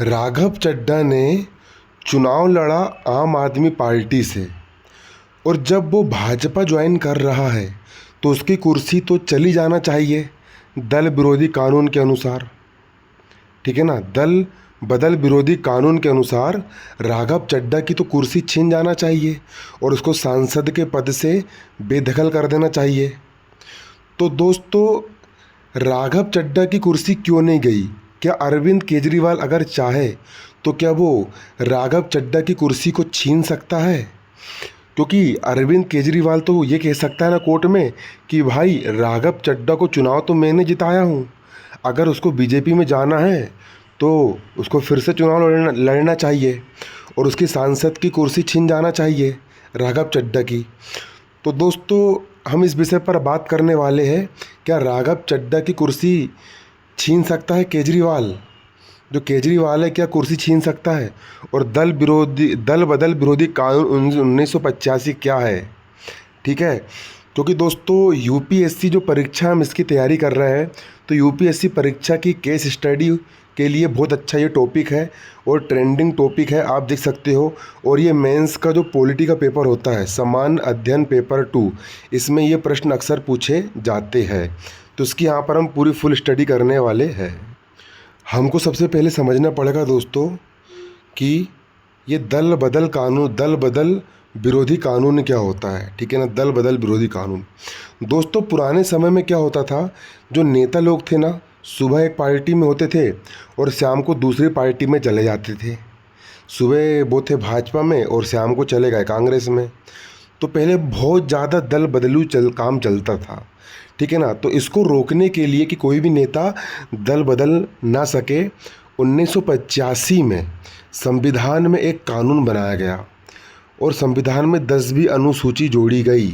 राघव चड्ढा ने चुनाव लड़ा आम आदमी पार्टी से, और जब वो भाजपा ज्वाइन कर रहा है तो उसकी कुर्सी तो चली जाना चाहिए दल विरोधी कानून के अनुसार। ठीक है ना, दल बदल विरोधी कानून के अनुसार राघव चड्ढा की तो कुर्सी छीन जाना चाहिए और उसको सांसद के पद से बेदखल कर देना चाहिए। तो दोस्तों, राघव चड्ढा की कुर्सी क्यों नहीं गई? क्या अरविंद केजरीवाल अगर चाहे तो क्या वो राघव चड्ढा की कुर्सी को छीन सकता है? क्योंकि अरविंद केजरीवाल तो ये कह सकता है ना कोर्ट में कि भाई राघव चड्ढा को चुनाव तो मैंने जिताया हूँ, अगर उसको बीजेपी में जाना है तो उसको फिर से चुनाव लड़ना चाहिए और उसकी सांसद की कुर्सी छीन जाना चाहिए राघव चड्ढा की। तो दोस्तों, हम इस विषय पर बात करने वाले हैं, क्या राघव चड्ढा की कुर्सी छीन सकता है केजरीवाल? जो केजरीवाल है क्या कुर्सी छीन सकता है? और दल बदल विरोधी कानून 1985 क्या है? ठीक है, क्योंकि दोस्तों यूपीएससी जो परीक्षा हम इसकी तैयारी कर रहे हैं, तो यूपीएससी परीक्षा की केस स्टडी के लिए बहुत अच्छा ये टॉपिक है और ट्रेंडिंग टॉपिक है, आप देख सकते हो। और ये मेंस का जो पॉलिटी का पेपर होता है, सामान्य अध्ययन पेपर 2, इसमें ये प्रश्न अक्सर पूछे जाते हैं, तो इसकी यहाँ पर हम पूरी फुल स्टडी करने वाले हैं। हमको सबसे पहले समझना पड़ेगा दोस्तों कि ये दल बदल विरोधी कानून क्या होता है। ठीक है ना, दल बदल विरोधी कानून। दोस्तों, पुराने समय में क्या होता था, जो नेता लोग थे ना, सुबह एक पार्टी में होते थे और शाम को दूसरी पार्टी में चले जाते थे। सुबह वो थे भाजपा में और शाम को चले गए कांग्रेस में। तो पहले बहुत ज़्यादा दल बदलू काम चलता था। ठीक है ना, तो इसको रोकने के लिए कि कोई भी नेता दल बदल ना सके, 1985 में संविधान में एक कानून बनाया गया और संविधान में 10वीं अनुसूची जोड़ी गई।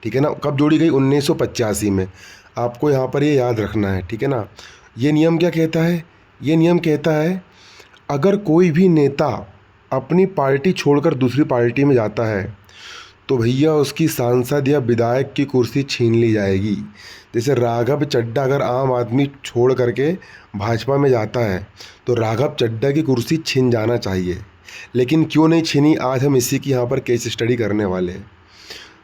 ठीक है ना, कब जोड़ी गई? 1985 में। आपको यहाँ पर ये याद रखना है। ठीक है ना, ये नियम क्या कहता है? ये नियम कहता है अगर कोई भी नेता अपनी पार्टी छोड़कर दूसरी पार्टी में जाता है तो भैया उसकी सांसद या विधायक की कुर्सी छीन ली जाएगी। जैसे राघव चड्ढा अगर आम आदमी छोड़ करके भाजपा में जाता है तो राघव चड्ढा की कुर्सी छीन जाना चाहिए। लेकिन क्यों नहीं छीनी, आज हम इसी की यहाँ पर केस स्टडी करने वाले हैं,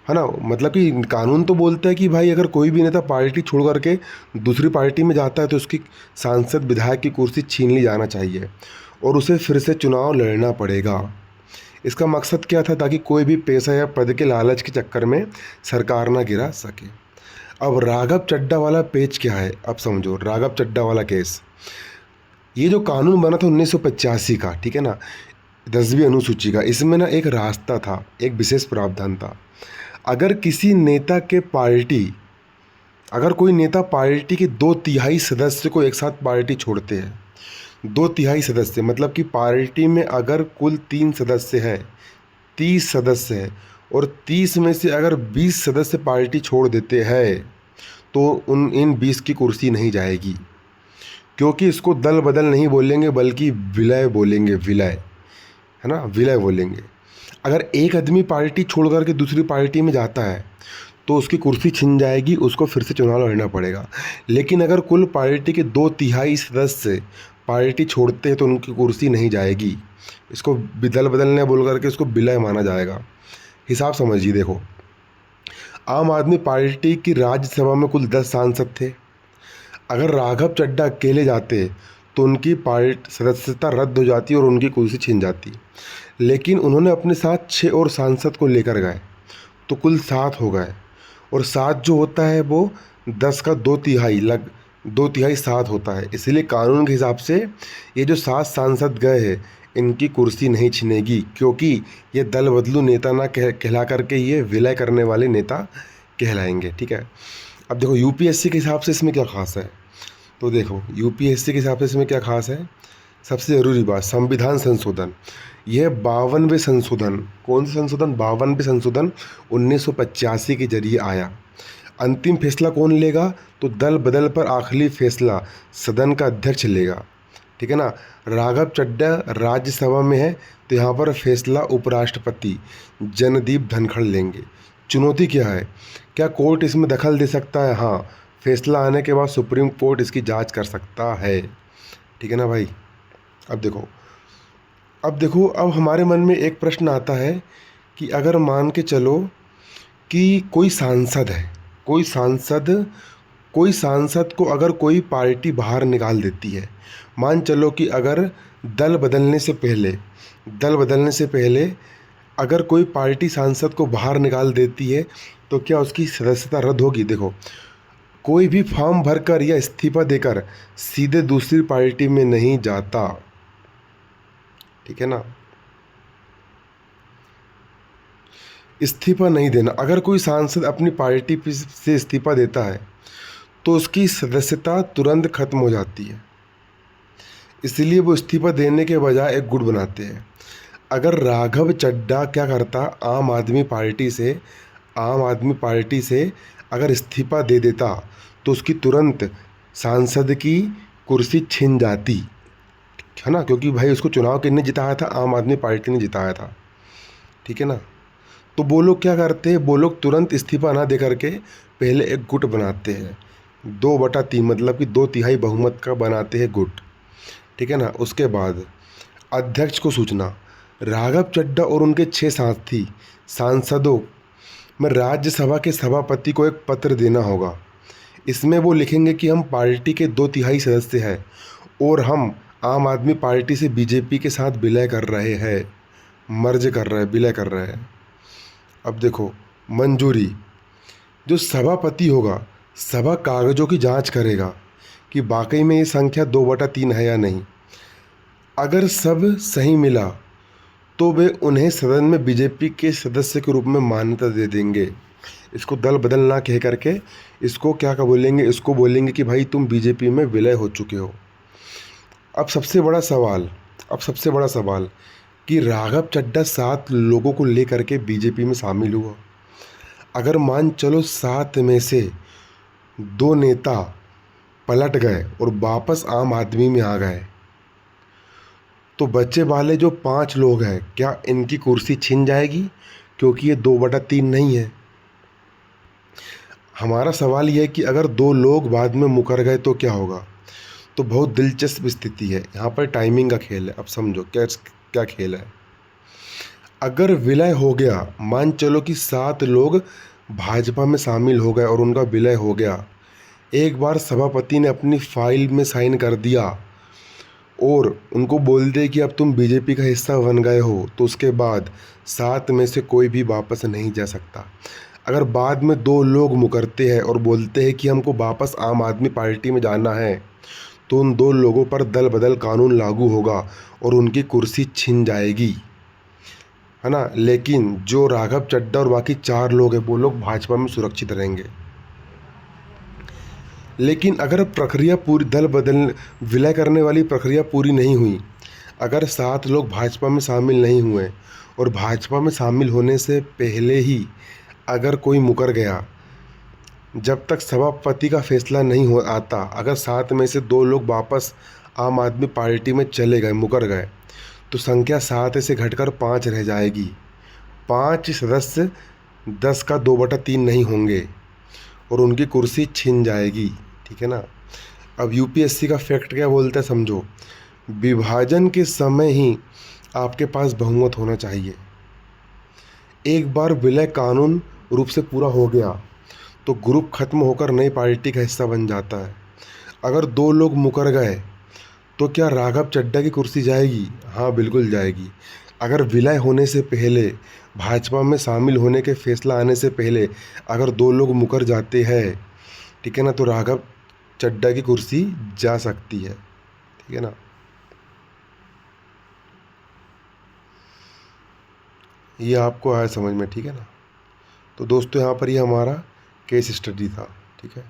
है ना। मतलब कि कानून तो बोलता है कि भाई अगर कोई भी नेता पार्टी छोड़ करके दूसरी पार्टी में जाता है तो उसकी सांसद विधायक की कुर्सी छीन ली जाना चाहिए और उसे फिर से चुनाव लड़ना पड़ेगा। इसका मकसद क्या था? ताकि कोई भी पैसा या पद के लालच के चक्कर में सरकार ना गिरा सके। अब राघव चड्ढा वाला पेच क्या है, अब समझो। राघव चड्ढा वाला केस, ये जो कानून बना था 1985 का, ठीक है ना, 10वीं अनुसूची का, इसमें ना एक रास्ता था, एक विशेष प्रावधान था। अगर किसी नेता के अगर कोई नेता पार्टी के 2/3 सदस्य को एक साथ पार्टी छोड़ते हैं, 2/3 सदस्य मतलब कि पार्टी में अगर कुल 3 सदस्य है, 30 सदस्य है, और 30 में से अगर 20 सदस्य पार्टी छोड़ देते हैं तो इन 20 की कुर्सी नहीं जाएगी। क्योंकि इसको दल बदल नहीं बोलेंगे बल्कि विलय बोलेंगे, विलय, है ना, विलय बोलेंगे। अगर एक आदमी पार्टी छोड़ करके दूसरी पार्टी में जाता है तो उसकी कुर्सी छिन जाएगी, उसको फिर से चुनाव लड़ना पड़ेगा। लेकिन अगर कुल पार्टी के 2/3 सदस्य पार्टी छोड़ते हैं तो उनकी कुर्सी नहीं जाएगी। इसको दल बदलने बोल करके इसको विलय माना जाएगा। हिसाब समझिए, देखो, आम आदमी पार्टी की राज्यसभा में कुल 10 सांसद थे। अगर राघव चड्ढा अकेले जाते तो उनकी पार्टी सदस्यता रद्द हो जाती और उनकी कुर्सी छिन जाती। लेकिन उन्होंने अपने साथ 6 और सांसद को लेकर गए तो कुल 7 हो गए, और 7 जो होता है वो 10 का 2/3 7 होता है। इसलिए कानून के हिसाब से ये जो 7 सांसद गए हैं इनकी कुर्सी नहीं छिनेगी, क्योंकि ये दल बदलू नेता ना कहला करके ये विलय करने वाले नेता कहलाएंगे। ठीक है, अब देखो यूपीएससी के हिसाब से इसमें क्या खास है। तो देखो यूपीएससी के हिसाब से इसमें क्या खास है, सबसे ज़रूरी बात, संविधान संशोधन। यह 52वें संशोधन, कौन सा संशोधन? 52वें संशोधन 1985 के जरिए आया। अंतिम फैसला कौन लेगा? तो दल बदल पर आखिरी फैसला सदन का अध्यक्ष लेगा। ठीक है ना, राघव चड्ढा राज्यसभा में है तो यहाँ पर फैसला उपराष्ट्रपति जगदीप धनखड़ लेंगे। चुनौती क्या है? क्या कोर्ट इसमें दखल दे सकता है? हाँ, फैसला आने के बाद सुप्रीम कोर्ट इसकी जांच कर सकता है। ठीक है ना भाई। अब देखो अब हमारे मन में एक प्रश्न आता है कि अगर मान के चलो कि कोई सांसद कोई सांसद को अगर कोई पार्टी बाहर निकाल देती है। मान चलो कि अगर दल बदलने से पहले दल बदलने से पहले अगर कोई पार्टी सांसद को बाहर निकाल देती है तो क्या उसकी सदस्यता रद्द होगी? देखो, कोई भी फॉर्म भरकर या इस्तीफा देकर सीधे दूसरी पार्टी में नहीं जाता, ठीक है ना। इस्तीफा नहीं देना, अगर कोई सांसद अपनी पार्टी से इस्तीफा देता है तो उसकी सदस्यता तुरंत खत्म हो जाती है। इसलिए वो इस्तीफा देने के बजाय एक गुट बनाते हैं। अगर राघव चड्ढा क्या करता, आम आदमी पार्टी से अगर इस्तीफा दे देता तो उसकी तुरंत सांसद की कुर्सी छिन जाती, है ना, क्योंकि भाई उसको चुनाव किसने जिताया था? आम आदमी पार्टी ने जिताया था, ठीक है ना। तो वो लोग क्या करते हैं, वो लोग तुरंत इस्तीफा ना दे करके पहले एक गुट बनाते हैं, 2/3 मतलब कि 2/3 बहुमत का बनाते हैं गुट, ठीक है ना। उसके बाद अध्यक्ष को सूचना, राघव चड्ढा और उनके 6 साथी सांसदों में राज्यसभा के सभापति को एक पत्र देना होगा। इसमें वो लिखेंगे कि हम पार्टी के 2/3 सदस्य हैं और हम आम आदमी पार्टी से बीजेपी के साथ विलय कर रहे हैं, विलय कर रहे हैं। अब देखो, मंजूरी, जो सभापति होगा सभा कागज़ों की जांच करेगा कि वाकई में ये संख्या 2/3 है या नहीं। अगर सब सही मिला तो वे उन्हें सदन में बीजेपी के सदस्य के रूप में मान्यता दे देंगे। इसको दल बदल ना कह करके इसको क्या बोलेंगे, इसको बोलेंगे कि भाई तुम बीजेपी में विलय हो चुके हो। अब सबसे बड़ा सवाल कि राघव चड्ढा 7 लोगों को लेकर के बीजेपी में शामिल हुआ। अगर मान चलो 7 में से 2 नेता पलट गए और वापस आम आदमी में आ गए तो बचे वाले जो 5 लोग हैं, क्या इनकी कुर्सी छिन जाएगी? क्योंकि ये 2/3 नहीं है। हमारा सवाल यह है कि अगर 2 लोग बाद में मुकर गए तो क्या होगा? तो बहुत दिलचस्प स्थिति है, यहाँ पर टाइमिंग का खेल है। अब समझो क्या खेल है। अगर विलय हो गया, मान चलो कि 7 लोग भाजपा में शामिल हो गए और उनका विलय हो गया, एक बार सभापति ने अपनी फाइल में साइन कर दिया और उनको बोल दे कि अब तुम बीजेपी का हिस्सा बन गए हो, तो उसके बाद 7 में से कोई भी वापस नहीं जा सकता। अगर बाद में 2 लोग मुकरते हैं और बोलते हैं कि हमको वापस आम आदमी पार्टी में जाना है, तो उन 2 लोगों पर दल बदल कानून लागू होगा और उनकी कुर्सी छिन जाएगी, है ना। लेकिन जो राघव चड्ढा और बाकी 4 लोग हैं वो लोग भाजपा में सुरक्षित रहेंगे। लेकिन अगर प्रक्रिया पूरी विलय करने वाली प्रक्रिया पूरी नहीं हुई, अगर 7 लोग भाजपा में शामिल नहीं हुए और भाजपा में शामिल होने से पहले ही अगर कोई मुकर गया, जब तक सभापति का फैसला नहीं हो आता, अगर 7 में से 2 लोग वापस आम आदमी पार्टी में चले गए, मुकर गए, तो संख्या 7 से घटकर 5 रह जाएगी। 5 सदस्य 10 का 2/3 नहीं होंगे और उनकी कुर्सी छिन जाएगी, ठीक है ना। अब यूपीएससी का फैक्ट क्या बोलता है समझो, विभाजन के समय ही आपके पास बहुमत होना चाहिए। एक बार विलय कानून रूप से पूरा हो गया तो ग्रुप खत्म होकर नई पार्टी का हिस्सा बन जाता है। अगर 2 लोग मुकर गए तो क्या राघव चड्ढा की कुर्सी जाएगी? हाँ, बिल्कुल जाएगी। अगर विलय होने से पहले, भाजपा में शामिल होने के फैसला आने से पहले अगर 2 लोग मुकर जाते हैं, ठीक है ना, तो राघव चड्ढा की कुर्सी जा सकती है, ठीक है ना। ये आपको आया समझ में, ठीक है ना। तो दोस्तों, यहाँ पर ये हमारा केस स्टडी था, ठीक है।